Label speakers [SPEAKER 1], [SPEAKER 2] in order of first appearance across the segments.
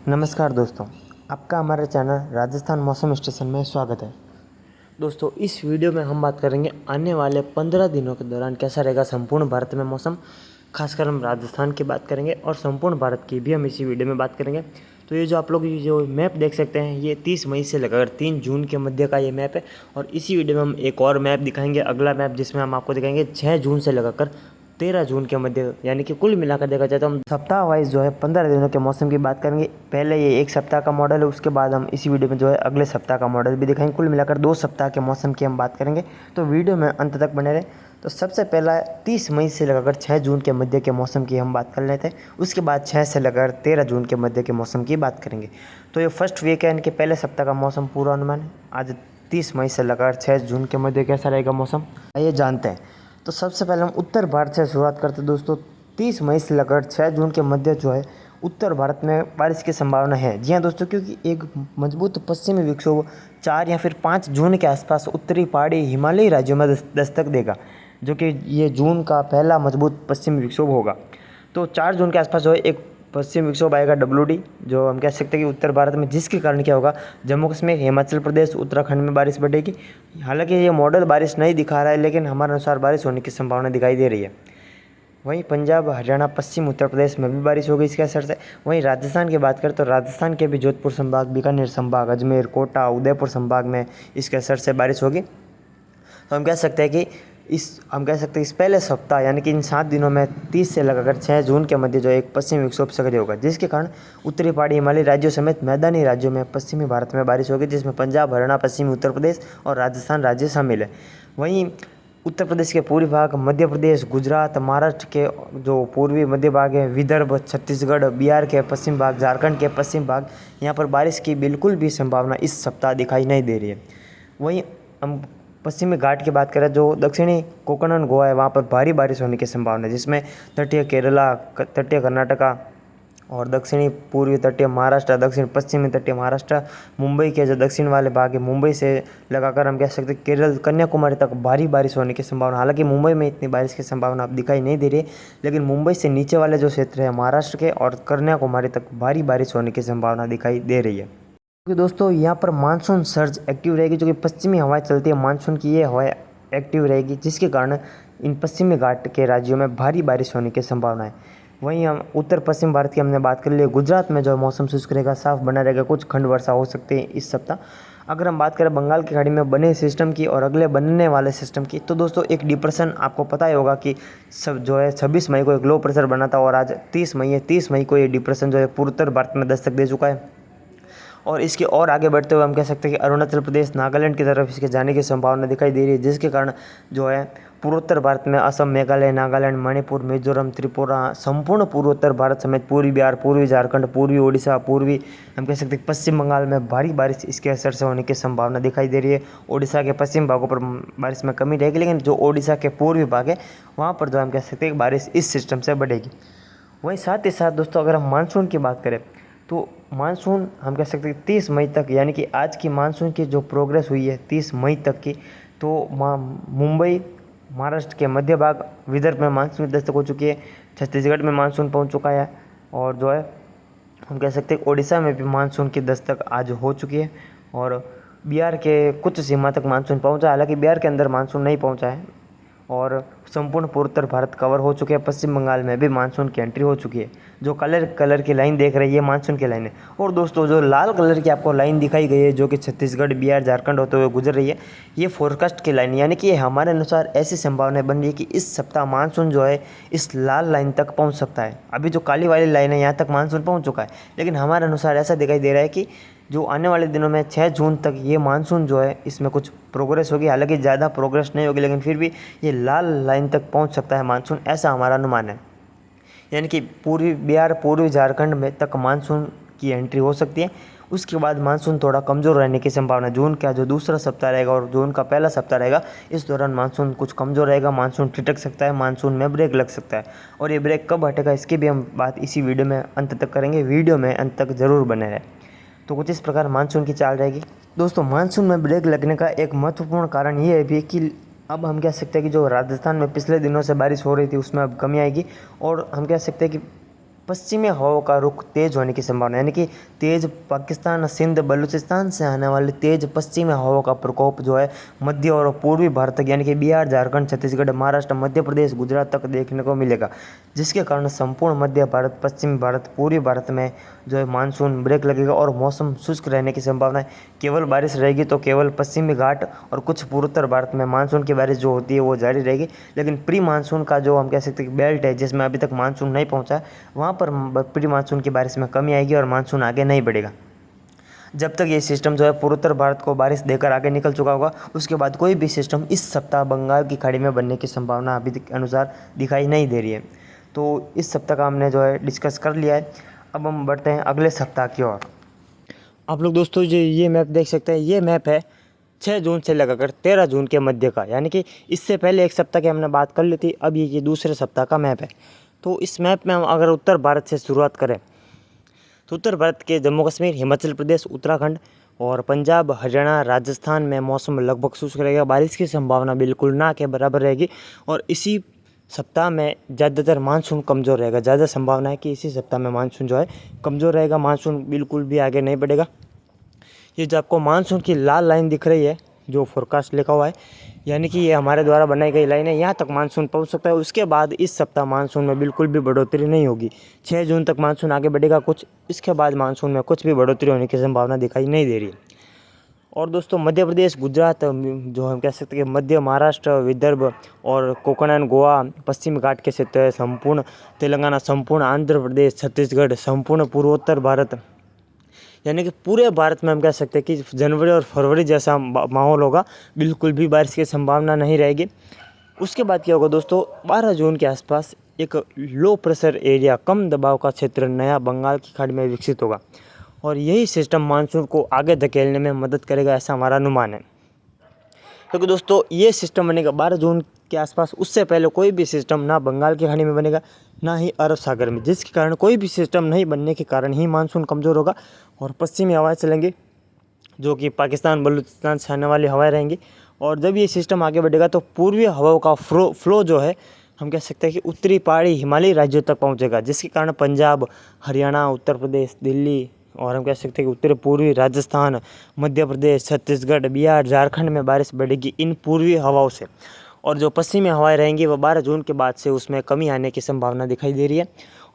[SPEAKER 1] नमस्कार दोस्तों, आपका हमारे चैनल राजस्थान मौसम स्टेशन में स्वागत है। दोस्तों, इस वीडियो में हम बात करेंगे आने वाले 15 दिनों के दौरान कैसा रहेगा संपूर्ण भारत में मौसम। खासकर हम राजस्थान की बात करेंगे और संपूर्ण भारत की भी हम इसी वीडियो में बात करेंगे। तो ये जो आप लोग जो मैप देख सकते हैं, ये 30 मई से लगाकर 3 जून के मध्य का ये मैप है। और इसी वीडियो में हम एक और मैप दिखाएंगे, अगला मैप, जिसमें हम आपको दिखाएंगे 6 जून से लगाकर 13 जून के मध्य, यानी कि कुल मिलाकर देखा जाए तो हम सप्ताह वाइज जो है 15 दिनों के मौसम की बात करेंगे। पहले ये एक सप्ताह का मॉडल है, उसके बाद हम इसी वीडियो में जो है अगले सप्ताह का मॉडल भी दिखाएंगे। कुल मिलाकर 2 सप्ताह के मौसम की हम बात करेंगे, तो वीडियो में अंत तक बने रहे। तो सबसे पहला 30 मई से लगाकर 6 जून के मध्य के मौसम की हम बात कर लेते हैं। उसके बाद 6 से लगाकर 13 जून के मध्य के मौसम की बात करेंगे। तो ये फर्स्ट वीक है, इनके पहले सप्ताह का मौसम पूर्वानुमान है। आज 30 मई से लगाकर 6 जून के मध्य कैसा रहेगा मौसम, आइए जानते हैं। तो सबसे पहले हम उत्तर भारत से शुरुआत करते हैं दोस्तों। 30 मई से लेकर 6 जून के मध्य जो है उत्तर भारत में बारिश की संभावना है। जी हाँ दोस्तों, क्योंकि एक मजबूत पश्चिमी विक्षोभ 4 या फिर 5 जून के आसपास उत्तरी पहाड़ी हिमालयी राज्यों में दस्तक देगा, जो कि ये जून का पहला मजबूत पश्चिमी विक्षोभ होगा। तो 4 जून के आसपास जो है एक पश्चिम विक्षोभ आएगा WD, जो हम कह सकते हैं कि उत्तर भारत में, जिसके कारण क्या होगा, जम्मू कश्मीर, हिमाचल प्रदेश, उत्तराखंड में बारिश बढ़ेगी। हालांकि ये मॉडल बारिश नहीं दिखा रहा है, लेकिन हमारे अनुसार बारिश होने की संभावना दिखाई दे रही है। वहीं पंजाब, हरियाणा, पश्चिम उत्तर प्रदेश में भी बारिश होगी इसके असर से। वहीं राजस्थान की बात करें तो राजस्थान के भी जोधपुर संभाग, बीकानेर संभाग, अजमेर, कोटा, उदयपुर संभाग में इसके असर से बारिश होगी। तो हम कह सकते हैं कि इस पहले सप्ताह, यानी कि इन 7 दिनों में 30 से लगाकर 6 जून के मध्य जो एक पश्चिमी विक्षोभ सक्रिय होगा, जिसके कारण उत्तरी पहाड़ी हिमालयी राज्यों समेत मैदानी राज्यों में पश्चिमी भारत में बारिश होगी, जिसमें पंजाब, हरियाणा, पश्चिमी उत्तर प्रदेश और राजस्थान राज्य शामिल है। वहीं उत्तर प्रदेश के पूर्वी भाग, मध्य प्रदेश, गुजरात, महाराष्ट्र के जो पूर्वी मध्य भाग है, विदर्भ, छत्तीसगढ़, बिहार के पश्चिम भाग, झारखंड के पश्चिम भाग, यहाँ पर बारिश की बिल्कुल भी संभावना इस सप्ताह दिखाई नहीं दे रही है। वहीं हम पश्चिमी घाट की बात करें, जो दक्षिणी कोंकण और गोवा है, वहाँ पर भारी बारिश होने की संभावना है, जिसमें तटीय केरला, तटीय कर्नाटका और दक्षिणी पूर्वी तटीय महाराष्ट्र, दक्षिण पश्चिमी तटीय महाराष्ट्र, मुंबई के जो दक्षिण वाले भाग है, मुंबई से लगाकर हम कह सकते हैं केरल, कन्याकुमारी तक भारी बारिश होने की संभावना। हालांकि मुंबई में इतनी बारिश की संभावना अब दिखाई नहीं दे रही है, लेकिन मुंबई से नीचे वाले जो क्षेत्र है महाराष्ट्र के और कन्याकुमारी तक भारी बारिश होने की संभावना दिखाई दे रही है। क्योंकि दोस्तों यहाँ पर मानसून सर्ज एक्टिव रहेगी, जो कि पश्चिमी हवाएं चलती है, मानसून की ये हवाएं एक्टिव रहेगी, जिसके कारण इन पश्चिमी घाट के राज्यों में भारी बारिश होने की संभावना है। वहीं हम उत्तर पश्चिम भारत की हमने बात कर ली, गुजरात में जो मौसम शुष्क रहेगा, साफ बना रहेगा, कुछ खंड वर्षा हो सकती है इस सप्ताह। अगर हम बात करें बंगाल की खाड़ी में बने सिस्टम की और अगले बनने वाले सिस्टम की, तो दोस्तों एक डिप्रेशन, आपको पता ही होगा कि सब जो है 26 मई को एक लो प्रेशर बना था और आज 30 मई है। 30 मई को ये डिप्रेशन जो है पूर्वोत्तर भारत में दस्तक दे चुका है। और इसके और आगे बढ़ते हुए हम कह सकते हैं कि अरुणाचल प्रदेश, नागालैंड की तरफ इसके जाने की संभावना दिखाई दे रही है, जिसके कारण जो है पूर्वोत्तर भारत में असम, मेघालय, नागालैंड, मणिपुर, मिजोरम, त्रिपुरा, संपूर्ण पूर्वोत्तर भारत समेत पूर्वी बिहार, पूर्वी झारखंड, पूर्वी ओडिशा, पूर्वी हम कह सकते हैं पश्चिम बंगाल में भारी बारिश इसके असर से होने की संभावना दिखाई दे रही है। ओडिशा के पश्चिम भागों पर बारिश में कमी रहेगी, लेकिन जो ओडिशा के पूर्वी भाग है वहाँ पर जो हम कह सकते हैं बारिश इस सिस्टम से बढ़ेगी। वहीं साथ ही साथ दोस्तों अगर हम मानसून की बात करें, तो मानसून हम कह सकते हैं 30 मई तक, यानी कि आज की मानसून की जो प्रोग्रेस हुई है 30 मई तक की, तो मुंबई, महाराष्ट्र के मध्य भाग, विदर्भ में मानसून की दस्तक हो चुकी है, छत्तीसगढ़ में मानसून पहुंच चुका है, और जो है हम कह सकते हैं ओडिशा में भी मानसून की दस्तक आज हो चुकी है, और बिहार के कुछ सीमा तक मानसून पहुंचा। हालांकि बिहार के अंदर मानसून नहीं पहुंचा है, और संपूर्ण पूर्वोत्तर भारत कवर हो चुके हैं। पश्चिम बंगाल में भी मानसून की एंट्री हो चुकी है। जो कलर की लाइन देख रही है मानसून की लाइन है। और दोस्तों जो लाल कलर की आपको लाइन दिखाई गई है, जो कि छत्तीसगढ़, बिहार, झारखंड होते हुए गुजर रही है, ये फोरकास्ट की लाइन, यानी कि हमारे अनुसार ऐसी संभावना बन रही है कि इस सप्ताह मानसून जो है इस लाल लाइन तक पहुँच सकता है। अभी जो काली वाली लाइन है यहाँ तक मानसून पहुँच चुका है, लेकिन हमारे अनुसार ऐसा दिखाई दे रहा है कि जो आने वाले दिनों में 6 जून तक ये मानसून जो है इसमें कुछ प्रोग्रेस होगी। हालांकि ज़्यादा प्रोग्रेस नहीं होगी, लेकिन फिर भी ये लाल लाइन तक पहुंच सकता है मानसून, ऐसा हमारा अनुमान है। यानी कि पूर्वी बिहार, पूर्वी झारखंड में तक मानसून की एंट्री हो सकती है। उसके बाद मानसून थोड़ा कमज़ोर रहने की संभावना, जून का जो दूसरा सप्ताह रहेगा और जून का पहला सप्ताह रहेगा, इस दौरान मानसून कुछ कमज़ोर रहेगा, मानसून ठिठक सकता है, मानसून में ब्रेक लग सकता है। और ये ब्रेक कब हटेगा इसकी भी हम बात इसी वीडियो में अंत तक करेंगे। वीडियो में अंत तक ज़रूर बने रहें। तो कुछ इस प्रकार मानसून की चाल रहेगी। दोस्तों मानसून में ब्रेक लगने का एक महत्वपूर्ण कारण ये है भी कि अब हम कह सकते हैं कि जो राजस्थान में पिछले दिनों से बारिश हो रही थी उसमें अब कमी आएगी, और हम कह सकते हैं कि पश्चिमी हवाओं का रुख तेज होने की संभावना, यानी कि तेज पाकिस्तान, सिंध, बलूचिस्तान से आने वाली तेज पश्चिमी हवाओं का प्रकोप जो है मध्य और पूर्वी भारत तक, यानी कि बिहार, झारखंड, छत्तीसगढ़, महाराष्ट्र, मध्य प्रदेश, गुजरात तक देखने को मिलेगा, जिसके कारण संपूर्ण मध्य भारत, पश्चिमी भारत, पूर्वी भारत में जो है मानसून ब्रेक लगेगा और मौसम शुष्क रहने की संभावना है। केवल बारिश रहेगी तो केवल पश्चिमी घाट और कुछ पूर्वोत्तर भारत में मानसून की बारिश जो होती है वो जारी रहेगी, लेकिन प्री मानसून का जो हम कह सकते हैं बेल्ट है जिसमें अभी तक मानसून नहीं पहुंचा है, वहाँ पर प्री मानसून की बारिश में कमी आएगी और मानसून आगे नहीं बढ़ेगा। जब तक ये सिस्टम जो है पूर्वोत्तर भारत को बारिश देकर आगे निकल चुका होगा, उसके बाद कोई भी सिस्टम इस सप्ताह बंगाल की खाड़ी में बनने की संभावना अभी के अनुसार दिखाई नहीं दे रही है। तो इस सप्ताह का हमने जो है डिस्कस कर लिया है। अब हम बढ़ते हैं अगले सप्ताह की ओर। आप लोग दोस्तों जो ये मैप देख सकते हैं, ये मैप है 6 जून से लगाकर 13 जून के मध्य का, यानी कि इससे पहले एक सप्ताह की हमने बात कर ली थी, अब ये दूसरे सप्ताह का मैप है। तो इस मैप में हम अगर उत्तर भारत से शुरुआत करें तो उत्तर भारत के जम्मू कश्मीर, हिमाचल प्रदेश, उत्तराखंड और पंजाब, हरियाणा, राजस्थान में मौसम लगभग शुष्क रहेगा, बारिश की संभावना बिल्कुल ना के बराबर रहेगी। और इसी सप्ताह में ज़्यादातर मानसून कमज़ोर रहेगा, ज़्यादा संभावना है कि इसी सप्ताह में मानसून जो है कमज़ोर रहेगा, मानसून बिल्कुल भी आगे नहीं बढ़ेगा। ये जो आपको मानसून की लाल लाइन दिख रही है जो फोरकास्ट लिखा हुआ है, यानी कि ये हमारे द्वारा बनाई गई लाइन है, यहाँ तक मानसून पहुँच सकता है। उसके बाद इस सप्ताह मानसून में बिल्कुल भी बढ़ोतरी नहीं होगी। 6 जून तक मानसून आगे बढ़ेगा कुछ, इसके बाद मानसून में कुछ भी बढ़ोतरी होने की संभावना दिखाई नहीं दे रही है। और दोस्तों मध्य प्रदेश, गुजरात, जो हम कह सकते हैं मध्य महाराष्ट्र, विदर्भ और कोकण, गोवा, पश्चिमी घाट के क्षेत्र, संपूर्ण तेलंगाना, संपूर्ण आंध्र प्रदेश, छत्तीसगढ़, संपूर्ण पूर्वोत्तर भारत, यानी कि पूरे भारत में हम कह सकते हैं कि जनवरी और फरवरी जैसा माहौल होगा, बिल्कुल भी बारिश की संभावना नहीं रहेगी। उसके बाद क्या होगा दोस्तों, 12 जून के आसपास एक लो प्रेशर एरिया, कम दबाव का क्षेत्र नया बंगाल की खाड़ी में विकसित होगा और यही सिस्टम मानसून को आगे धकेलने में मदद करेगा, ऐसा हमारा अनुमान है। क्योंकि दोस्तों ये सिस्टम बनेगा 12 जून के आसपास, उससे पहले कोई भी सिस्टम ना बंगाल की खाड़ी में बनेगा ना ही अरब सागर में, जिसके कारण कोई भी सिस्टम नहीं बनने के कारण ही मानसून कमज़ोर होगा और पश्चिमी हवाएं चलेंगी जो कि पाकिस्तान, बलूचिस्तान से आने वाली हवाएं रहेंगी। और जब ये सिस्टम आगे बढ़ेगा तो पूर्वी हवाओं का फ्लो जो है हम कह सकते हैं कि उत्तरी पहाड़ी हिमालयी राज्यों तक पहुँचेगा, जिसके कारण पंजाब, हरियाणा, उत्तर प्रदेश, दिल्ली और हम कह सकते हैं कि उत्तर पूर्वी राजस्थान, मध्य प्रदेश, छत्तीसगढ़, बिहार, झारखंड में बारिश बढ़ेगी इन पूर्वी हवाओं से। और जो पश्चिमी हवाएं रहेंगी वह 12 जून के बाद से उसमें कमी आने की संभावना दिखाई दे रही है।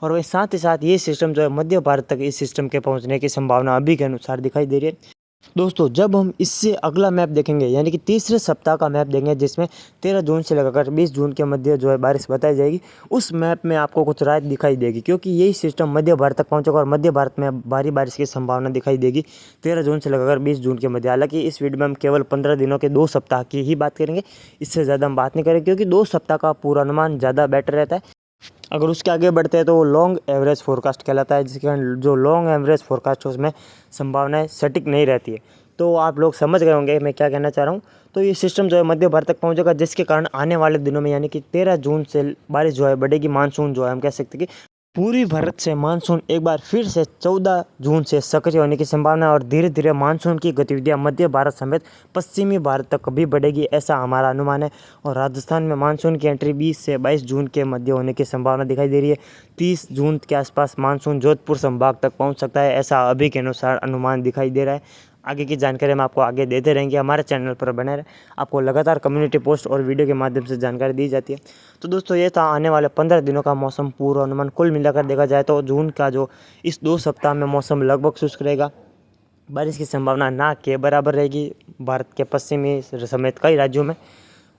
[SPEAKER 1] और वही साथ ही साथ ये सिस्टम जो है मध्य भारत तक इस सिस्टम के पहुंचने की संभावना अभी के अनुसार दिखाई दे रही है। दोस्तों जब हम इससे अगला मैप देखेंगे, यानी कि तीसरे सप्ताह का मैप देंगे जिसमें 13 जून से लगाकर 20 जून के मध्य जो है बारिश बताई जाएगी, उस मैप में आपको कुछ राहत दिखाई देगी, क्योंकि यही सिस्टम मध्य भारत तक पहुंचेगा और मध्य भारत में भारी बारिश की संभावना दिखाई देगी 13 जून से लगाकर 20 जून के मध्य। हालांकि इस वीडियो में हम केवल 15 दिनों के 2 सप्ताह की ही बात करेंगे, इससे ज़्यादा हम बात नहीं करेंगे, क्योंकि 2 सप्ताह का पूर्वानुमान ज़्यादा बेटर रहता है। अगर उसके आगे बढ़ते हैं तो वो लॉन्ग एवरेज फोरकास्ट कहलाता है, जिसके कारण जो लॉन्ग एवरेज फोरकास्ट है उसमें संभावनाएं सटीक नहीं रहती है। तो आप लोग समझ गए होंगे मैं क्या कहना चाह रहा हूँ। तो ये सिस्टम जो है मध्य भारत तक पहुँचेगा, जिसके कारण आने वाले दिनों में यानी कि 13 जून से बारिश जो है बढ़ेगी। मानसून जो है हम कह सकते हैं कि पूर्वी भारत से मानसून एक बार फिर से 14 जून से सक्रिय होने की संभावना है और धीरे धीरे मानसून की गतिविधियां मध्य भारत समेत पश्चिमी भारत तक भी बढ़ेगी, ऐसा हमारा अनुमान है। और राजस्थान में मानसून की एंट्री 20 से 22 जून के मध्य होने की संभावना दिखाई दे रही है। 30 जून के आसपास मानसून जोधपुर संभाग तक पहुंच सकता है, ऐसा अभी के अनुसार अनुमान दिखाई दे रहा है। आगे की जानकारी हम आपको आगे देते रहेंगे, हमारे चैनल पर बने रहे। आपको लगातार कम्युनिटी पोस्ट और वीडियो के माध्यम से जानकारी दी जाती है। तो दोस्तों ये था आने वाले 15 दिनों का मौसम पूर्वानुमान। कुल मिलाकर देखा जाए तो जून का जो इस 2 सप्ताह में मौसम लगभग शुष्क रहेगा, बारिश की संभावना ना के बराबर रहेगी भारत के पश्चिमी समेत कई राज्यों में।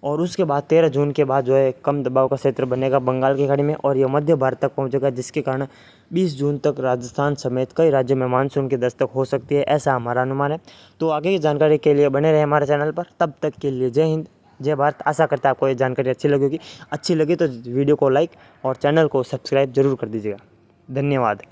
[SPEAKER 1] और उसके बाद 13 जून के बाद जो है कम दबाव का क्षेत्र बनेगा बंगाल की खाड़ी में और यह मध्य भारत तक पहुंचेगा, जिसके कारण 20 जून तक राजस्थान समेत कई राज्यों में मानसून की दस्तक हो सकती है, ऐसा हमारा अनुमान है। तो आगे की जानकारी के लिए बने रहे हमारे चैनल पर। तब तक के लिए जय हिंद, जय भारत। आशा करता है आपको ये जानकारी अच्छी लगेगी। अच्छी लगी तो वीडियो को लाइक और चैनल को सब्सक्राइब जरूर कर दीजिएगा। धन्यवाद।